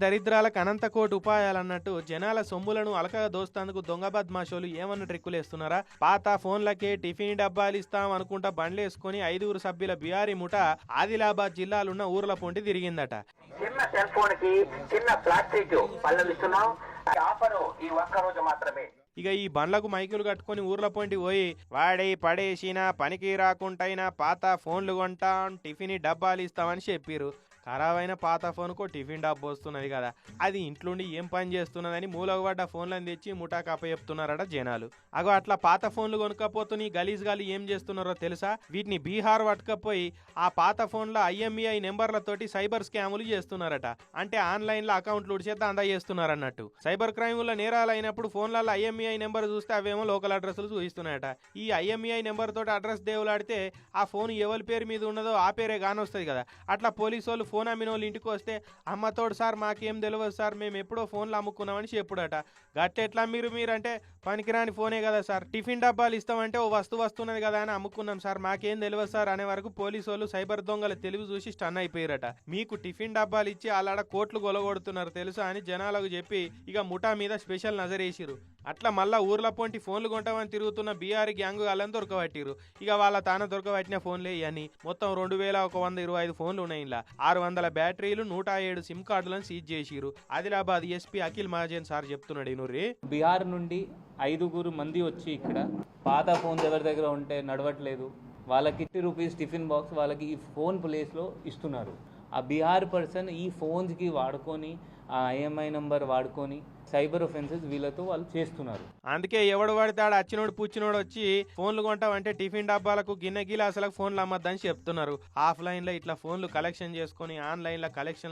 దరిద్రాలకు అనంత కోటి ఉపాయాలన్నట్టు జనాల సొమ్ములను అలకగా దోస్తందుకు దొంగ బద్మాషోలు ఏమన్నా ట్రిక్కులేస్తున్నారా? పాత ఫోన్లకే టిఫిన్ డబ్బాలు ఇస్తాం అనుకుంటా బండ్లేసుకుని 5 సభ్యుల బిహారీ ముఠ ఆదిలాబాద్ జిల్లాలున్న ఊర్ల పొంటి తిరిగిందట. చిన్న సెల్ ఫోన్ కి చిన్న ప్లాస్టిక్ పళ్ళలు ఇస్తున్నాం. ఆఫరు ఈ ఒక్క రోజు మాత్రమే. ఇక ఈ బండ్లకు మైకులు కట్టుకుని ఊర్ల పొంటి పోయి వాడి పడేసిన పనికి రాకుంటైనా పాత ఫోన్లు కొంటాం, టిఫిన్ డబ్బాలు ఇస్తామని చెప్పిర్రు. ఖరాబ్ అయిన పాత ఫోన్కు టిఫిన్ డబ్బు వస్తున్నది కదా, అది ఇంట్లోండి ఏం పని చేస్తున్నదని మూలగబడ్డ ఫోన్లను తెచ్చి ముఠాకు అప్పచెప్తున్నారట జనాలు. అగో అట్లా పాత ఫోన్లు కొనుక్కపోతుని గలీజ్ గాలి ఏం చేస్తున్నారో తెలుసా? వీటిని బీహార్ పట్టుకపోయి ఆ పాత ఫోన్ల IMEI నెంబర్లతోటి సైబర్ స్కాములు చేస్తున్నారట. అంటే ఆన్లైన్లో అకౌంట్లు ఉడిచేద్దా అందా చేస్తున్నారన్నట్టు. సైబర్ క్రైమ్ల నేరాలు అయినప్పుడు ఫోన్లలో IMEI నెంబర్ చూస్తే అవేమో లోకల్ అడ్రస్లు చూపిస్తున్నాయట. ఈ IMEI నెంబర్ తోటి అడ్రస్ దేవులాడితే ఆ ఫోన్ ఎవరి పేరు మీద ఉన్నదో ఆ పేరే కానొస్తుంది కదా. అట్లా పోలీసు వాళ్ళు ఫోన్ అమ్మిన వాళ్ళు ఇంటికి వస్తే అమ్మతోడు సార్ మాకేం తెలియదు సార్, మేము ఎప్పుడో ఫోన్లు అమ్ముకున్నామని చెప్పుడట. గట్టెట్లా మీరంటే పనికిరాని ఫోనే కదా సార్, టిఫిన్ డబ్బాలు ఇస్తామంటే ఓ వస్తున్నది కదా అని అమ్ముకున్నాం సార్, మాకేం తెలియదు సార్ అనే వరకు పోలీసు వాళ్ళు సైబర్ దొంగల తెలివి చూసి స్టన్ అయిపోయారట. మీకు టిఫిన్ డబ్బాలు ఇచ్చి అలాడ కోట్లు గొలగొడుతున్నారు తెలుసా అని జనాలకు చెప్పి ఇక ముఠా మీద స్పెషల్ నజరేసిరు. అట్లా మళ్ళా ఊర్ల పొంటి ఫోన్లు కొంటామని తిరుగుతున్న బీఆర్ గ్యాంగ్ వాళ్ళని దొరకబట్టిరు. ఇక వాళ్ళ తాన దొరకబట్టిన ఫోన్లే ఇవన్నీ. మొత్తం 2125 ఫోన్లు ఉన్నాయి. ఇలా 600 బ్యాటరీలు, 107 సిమ్ కార్డులను సీజ్ చేసిరు. ఆదిలాబాద్ SP అఖిల్ మహాజన్ సార్ చెప్తున్నాడు. ఇనుర్రి బీహార్ నుండి 5 మంది వచ్చి ఇక్కడ పాత ఫోన్స్ ఎవరి దగ్గర ఉంటే నడవట్లేదు వాళ్ళకి ₹50 టిఫిన్ బాక్స్ వాళ్ళకి ఈ ఫోన్ ప్లేస్లో ఇస్తున్నారు. ఆ బీహార్ పర్సన్ ఈ ఫోన్స్కి వాడుకొని ఆ IMEI నంబర్ వాడుకొని సైబర్ ఒఫెన్సెస్ వీళ్ళతో వాళ్ళు చేస్తున్నారు. అందుకే ఎవడు పడితే అచ్చినోడు పుచ్చినోడు వచ్చి ఫోన్లు కొంటామంటే టిఫిన్ డబ్బాలకు గిన్నె గిలాసులకు ఫోన్లు అమ్మద్దని చెప్తున్నారు. ఆఫ్లైన్లో ఇట్లా ఫోన్లు కలెక్షన్ చేసుకొని ఆన్లైన్లో కలెక్షన్